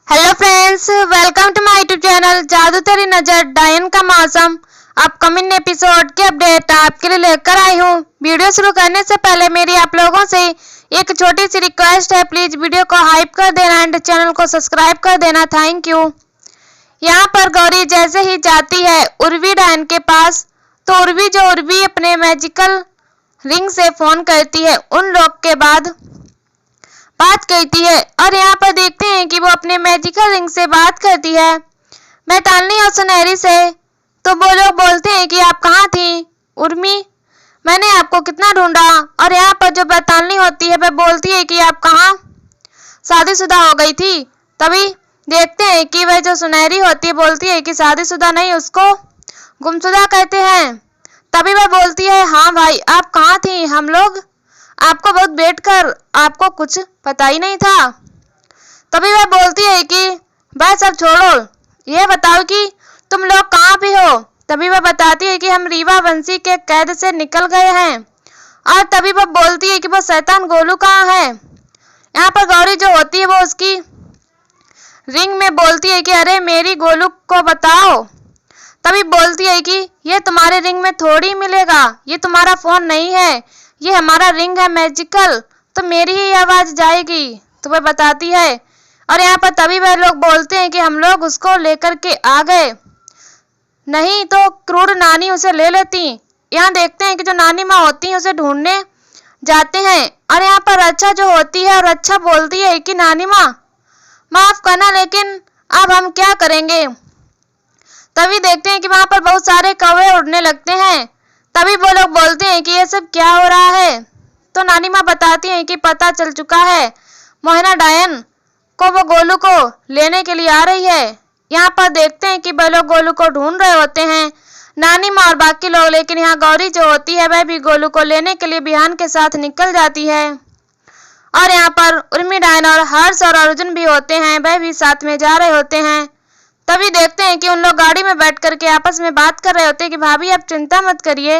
Hello friends, welcome to my YouTube channel जादू तेरी नजर डायन का मौसम। अपकमिंग एपिसोड की अपडेट आपके लिए लेकर आई हूँ। वीडियो शुरू करने से पहले मेरी आप लोगों से एक छोटी सी रिक्वेस्ट है, प्लीज वीडियो को हाइप कर देना एंड चैनल को सब्सक्राइब कर देना, थैंक यू। यहाँ पर गौरी जैसे ही जाती है उर्वी डायन के पास, तो उर्वी अपने मैजिकल रिंग से फोन करती है, उन लोग के बाद बात करती है। और यहाँ पर देखते हैं कि वो अपने मैजिकल रिंग से बात करती है बैतालनी और सुनहरी से। तो वो लोग बोलते हैं कि आप कहाँ थी उर्मी, मैंने आपको कितना ढूंढा। और यहाँ पर जो बैतालनी होती है वह बोलती है कि आप कहाँ शादीशुदा हो गई थी। तभी देखते हैं कि वह जो सुनहरी होती है बोलती है कि शादीशुदा नहीं, उसको गुमशुदा कहते हैं। तभी वह बोलती है हाँ भाई, आप कहाँ थी, हम लोग आपको बहुत वेट कर, आपको कुछ पता ही नहीं था। तभी वह बोलती है कि बस अब छोड़ो, ये बताओ कि तुम लोग कहाँ भी हो। तभी वह बताती है कि हम रीवा वंशी के कैद से निकल गए हैं। और तभी वह बोलती है कि वो शैतान गोलू कहाँ है। यहाँ पर गौरी जो होती है वो उसकी रिंग में बोलती है कि अरे मेरी गोलू को बताओ। तभी बोलती है कि ये तुम्हारे रिंग में थोड़ी मिलेगा, ये तुम्हारा फोन नहीं है, ये हमारा रिंग है मैजिकल, तो मेरी ही आवाज जाएगी। तो वह बताती है। और यहाँ पर तभी वह लोग बोलते हैं कि हम लोग उसको लेकर के आ गए, नहीं तो क्रूर नानी उसे ले लेती। यहाँ देखते हैं कि जो नानी माँ होती है उसे ढूंढने जाते हैं। और यहाँ पर रक्षा जो होती है और रक्षा बोलती है कि नानी माँ माफ करना, लेकिन अब हम क्या करेंगे। तभी देखते हैं कि वहां पर बहुत सारे कौवे उड़ने लगते हैं। तभी वो लोग बोलते हैं कि ये सब क्या हो रहा है। तो नानी माँ बताती हैं कि पता चल चुका है, मोहना डायन को वो गोलू को लेने के लिए आ रही है। यहाँ पर देखते हैं कि वो लोग गोलू को ढूंढ रहे होते हैं, नानी माँ और बाकी लोग। लेकिन यहाँ गौरी जो होती है वह भी गोलू को लेने के लिए बिहान के साथ निकल जाती है। और यहाँ पर उर्मी डायन और हर्ष और अर्जुन भी होते हैं, वह भी साथ में जा रहे होते हैं। तभी देखते हैं कि उन लोग गाड़ी में बैठ करके आपस में बात कर रहे होते हैं कि भाभी आप चिंता मत करिए,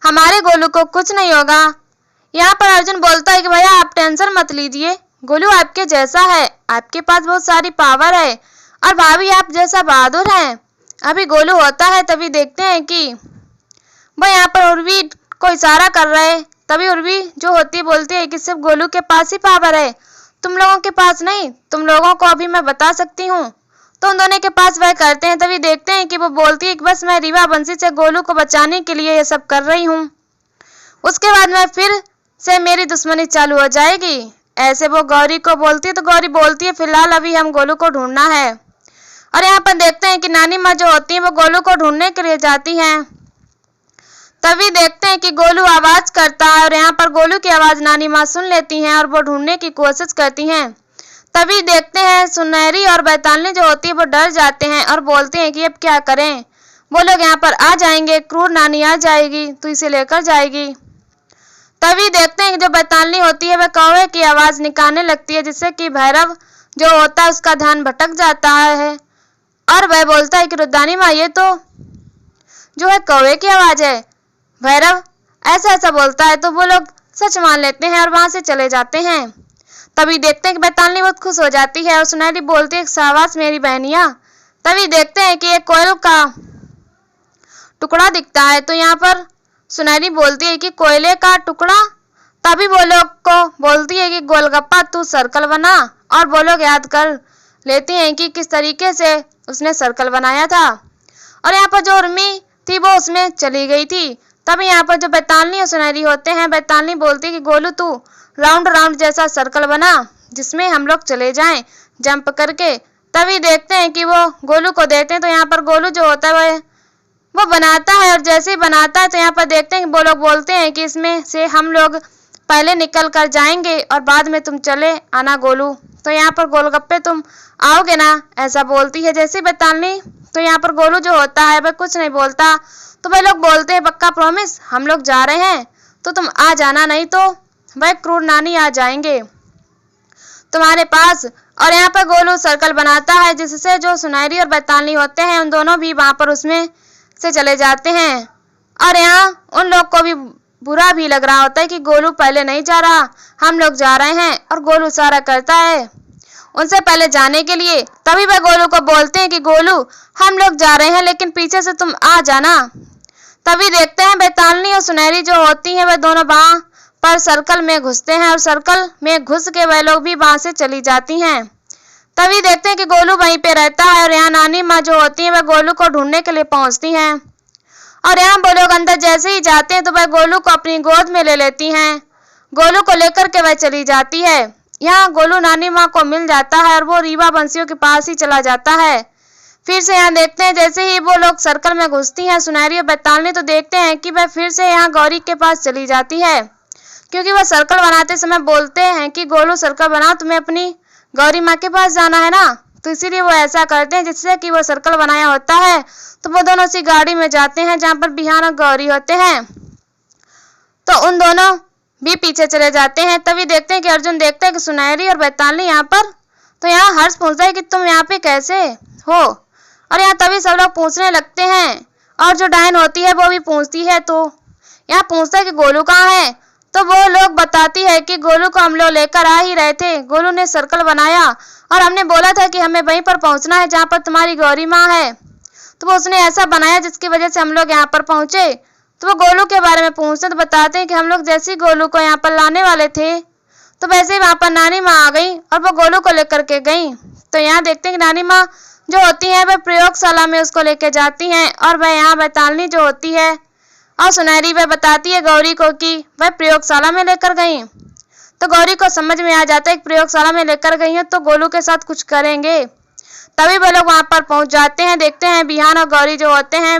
हमारे गोलू को कुछ नहीं होगा। यहाँ पर अर्जुन बोलता है कि भैया आप टेंशन मत लीजिए, गोलू आपके जैसा है, आपके पास बहुत सारी पावर है, और भाभी आप जैसा बहादुर हैं। अभी गोलू होता है। तभी देखते हैं कि वो यहाँ पर उर्वी को इशारा कर रहे हैं। तभी उर्वी जो होती है बोलती है कि सिर्फ गोलू के पास ही पावर है, तुम लोगों के पास नहीं, तुम लोगों को अभी मैं बता सकती हूँ। तो उन दोनों के पास वह करते हैं। तभी देखते हैं कि वो बोलती है कि बस मैं रीवा वंशी से गोलू को बचाने के लिए ये सब कर रही हूँ, उसके बाद मैं फिर से मेरी दुश्मनी चालू हो जाएगी, ऐसे वो गौरी को बोलती है। तो गौरी बोलती है फिलहाल अभी हम गोलू को ढूंढना है। और यहाँ पर देखते हैं कि नानी माँ जो होती है वो गोलू को ढूंढने के लिए जाती हैं। तभी देखते हैं कि गोलू आवाज करता है, और यहाँ पर गोलू की आवाज नानी माँ सुन लेती हैं और वो ढूंढने की कोशिश करती हैं। तभी देखते हैं सुनहरी और बैतालनी जो होती है वो डर जाते हैं और बोलते हैं कि अब क्या करें, वो लोग यहाँ पर आ जाएंगे, क्रूर नानी आ जाएगी तो इसे लेकर जाएगी। तभी देखते हैं कि जो बैतालनी होती है वह कौवे की आवाज निकालने लगती है, जिससे कि भैरव जो होता है उसका ध्यान भटक जाता है। और वह बोलता है कि रुद्रानी माँ ये तो जो है कौवे की आवाज है। भैरव ऐसा बोलता है तो वो लोग सच मान लेते हैं और वहां से चले जाते हैं। तभी देखते हैं कि बैतालनी बहुत खुश हो जाती है और सुनहरी बोलती है शाबाश मेरी बहनिया। तभी देखते हैं कि एक कोयल का टुकड़ा दिखता है। तो यहाँ पर सुनहरी बोलती है कि कोयले का टुकड़ा। तभी वो लोग को बोलती है कि गोलगप्पा तू सर्कल बना, और वो लोग याद कर लेती हैं कि किस तरीके से उसने सर्कल बनाया था। और यहाँ पर जो उर्मी थी वो उसमें चली गई थी। तभी यहाँ पर जो बैतालनी और सुनहरी होते हैं, बैतालनी बोलती है कि गोलू तू राउंड जैसा सर्कल बना जिसमें हम लोग चले जाएं जंप करके। तभी देखते हैं कि वो गोलू को देखते हैं। तो यहाँ पर गोलू जो होता है वो बनाता है, और जैसे ही बनाता है तो यहाँ पर देखते हैं कि वो लोग बोलते हैं कि इसमें से हम लोग पहले निकल कर जाएंगे और बाद में तुम चले आना गोलू, तो यहाँ पर गोलगप्पे तुम आओगे ना, ऐसा बोलती है जैसे बैतालनी। तो यहाँ पर गोलू जो होता है वह कुछ नहीं बोलता। तो वह लोग बोलते हैं पक्का प्रॉमिस, हम लोग जा रहे हैं तो तुम आ जाना, नहीं तो वह क्रूर नानी आ जाएंगे तुम्हारे पास। और यहाँ पर गोलू सर्कल बनाता है, जिससे जो सुनहरी और बैतालनी होते हैं उन दोनों भी वहां पर उसमें से चले जाते हैं। और यहाँ उन लोग को भी बुरा भी लग रहा होता है कि गोलू पहले नहीं जा रहा, हम लोग जा रहे हैं। और गोलू इशारा करता है उनसे पहले जाने के लिए। तभी वह गोलू को बोलते हैं कि गोलू हम लोग जा रहे हैं लेकिन पीछे से तुम आ जाना। तभी देखते हैं वैतालनी और सुनहरी जो होती हैं वह दोनों वहां पर सर्कल में घुसते हैं और सर्कल में घुस के वह लोग भी वहां से चली जाती हैं। तभी देखते हैं कि गोलू वहीं पे रहता है और यहाँ नानी माँ जो होती है वह गोलू को ढूंढने के लिए पहुंचती हैं और यहाँ वो लोग अंदर जैसे ही जाते हैं तो वह गोलू को अपनी गोद में ले लेती हैं। गोलू को लेकर के वह चली जाती है। यहाँ गोलू नानी माँ को मिल जाता है और वो रीवा बंसियों के पास ही चला जाता है। फिर से यहाँ देखते हैं जैसे ही वो लोग सर्कल में घुसती हैं सुनहरी और वैतालनी तो देखते हैं कि वह फिर से यहाँ गौरी के पास चली जाती है, क्योंकि वह सर्कल बनाते समय बोलते हैं कि गोलू सर्कल बनाओ, तुम्हें अपनी गौरी माँ के पास जाना है ना, तो इसीलिए वो ऐसा करते हैं जिससे कि वो सर्कल बनाया होता है। तो वो दोनों उसी गाड़ी में जाते हैं जहाँ पर बिहान और गौरी होते हैं, तो उन दोनों भी पीछे चले जाते हैं। तभी देखते हैं कि अर्जुन देखता है कि सुनहरी और वैतालनी यहाँ पर, तो यहाँ हर्ष पूछता है कि तुम यहाँ पे कैसे हो, और यहाँ तभी सब लोग पूछने लगते हैं और जो डायन होती है वो भी पूछती है। तो यहाँ पूछता है कि गोलू कहाँ है, तो वो लोग बताती है कि गोलू को हम लोग लेकर आ ही रहे थे, गोलू ने सर्कल बनाया और हमने बोला था कि हमें वहीं पर पहुंचना है जहाँ पर तुम्हारी गौरी माँ है, तो वो उसने ऐसा बनाया जिसकी वजह से हम लोग यहाँ पर पहुंचे। तो वो गोलू के बारे में पूछते तो बताते हैं कि हम लोग जैसे ही गोलू को यहाँ पर लाने वाले थे तो वैसे ही वहाँ पर नानी माँ आ गई और वो गोलू को लेकर के गई। तो यहाँ देखते हैं कि नानी माँ जो होती है वह प्रयोगशाला में उसको लेके जाती हैं और वह यहाँ वैतालनी जो होती है और सुनहरी वह बताती है गौरी को कि वह प्रयोगशाला में लेकर गई। तो गौरी को समझ में आ जाता है कि प्रयोगशाला में लेकर गई है तो गोलू के साथ कुछ करेंगे। तभी वो लोग वहां पर पहुंच जाते हैं। देखते हैं बिहान और गौरी जो होते हैं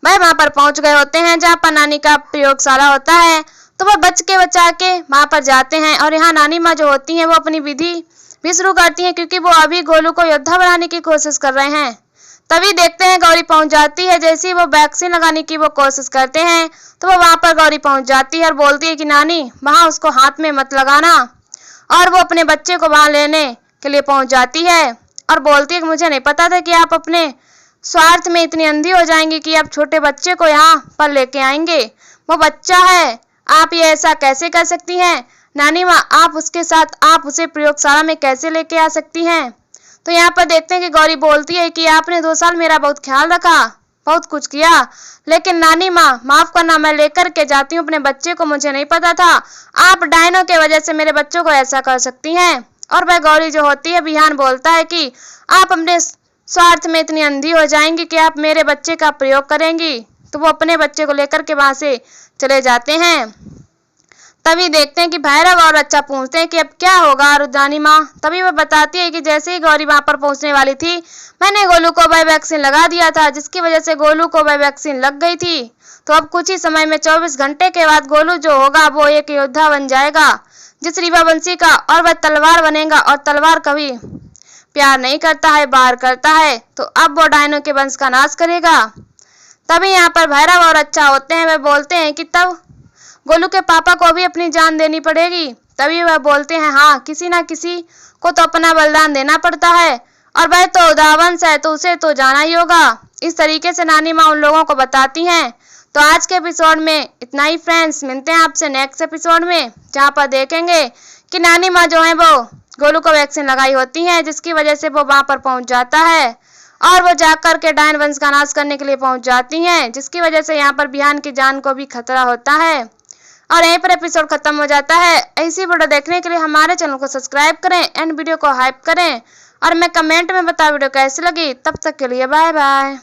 वह वहां पर पहुंच गए होते हैं जहां पर नानी का प्रयोगशाला होता है। तो वह बचा के वहां पर जाते हैं और यहाँ नानी माँ जो होती हैं वो अपनी विधि भी शुरू करती हैं, क्योंकि वो अभी गोलू को योद्धा बनाने की कोशिश कर रहे हैं। तभी देखते हैं गौरी पहुंच जाती है। जैसे ही वो वैक्सीन लगाने की वो कोशिश करते हैं तो वो वहां पर गौरी पहुंच जाती है और बोलती है कि नानी वहां उसको हाथ में मत लगाना, और वो अपने बच्चे को वहां लेने के लिए पहुंच जाती है और बोलती है कि मुझे नहीं पता था कि आप अपने स्वार्थ में इतनी अंधी हो जाएंगी कि आप छोटे बच्चे को यहाँ पर लेके आएंगे, वो बच्चा है, आप ये ऐसा कैसे कर सकती हैं नानी माँ, आप उसके साथ आप उसे प्रयोगशाला में कैसे लेके आ सकती हैं। तो यहाँ पर देखते हैं कि गौरी बोलती है कि आपने 2 साल मेरा बहुत ख्याल रखा, बहुत कुछ किया, लेकिन नानी माँ माफ करना, मैं लेकर के जाती हूँ अपने बच्चे को, मुझे नहीं पता था आप डायनों के वजह से मेरे बच्चों को ऐसा कर सकती हैं। और वह गौरी जो होती है बिहान बोलता है कि आप अपने स्वार्थ में इतनी अंधी हो जाएंगी कि आप मेरे बच्चे का प्रयोग करेंगी। तो वो अपने बच्चे को लेकर के वहां से चले जाते हैं। तभी देखते हैं कि भैरव और अच्छा पूछते हैं कि अब क्या होगा रुद्रानी माँ। तभी वह बताती है कि जैसे ही गौरी वहां पर पहुंचने वाली थी मैंने गोलू को वह वैक्सीन लगा दिया था, जिसकी वजह से गोलू को वह वैक्सीन लग गई थी। तो अब कुछ ही समय में 24 घंटे के बाद गोलू जो होगा वो एक योद्धा बन जाएगा जिस रीवा बंसी का, और वह तलवार बनेगा, और तलवार कभी प्यार नहीं करता है, बाहर करता है। तो अब वो डायनो के वंश का नाश करेगा। तभी यहाँ पर भैरव और अच्छा होते हैं, वह बोलते हैं कि तब गोलू के पापा को भी अपनी जान देनी पड़ेगी। तभी वह बोलते हैं हाँ, किसी ना किसी को तो अपना बलिदान देना पड़ता है, और वह तो उदावंश है तो उसे तो जाना ही होगा। इस तरीके से नानी माँ उन लोगों को बताती हैं। तो आज के एपिसोड में इतना ही फ्रेंड्स, मिलते हैं आपसे नेक्स्ट एपिसोड में, जहाँ पर देखेंगे कि नानी माँ जो है वो गोलू को वैक्सीन लगाई होती है, जिसकी वजह से वो वहां पर पहुंच जाता है और वो जाकर के डायन वंश का नाश करने के लिए पहुंच जाती हैं, जिसकी वजह से यहाँ पर बिहान की जान को भी खतरा होता है। और यहीं पर एपिसोड खत्म हो जाता है। ऐसी वीडियो देखने के लिए हमारे चैनल को सब्सक्राइब करें एंड वीडियो को हाइप करें, और मैं कमेंट में बताओ वीडियो कैसी लगी। तब तक के लिए बाय बाय।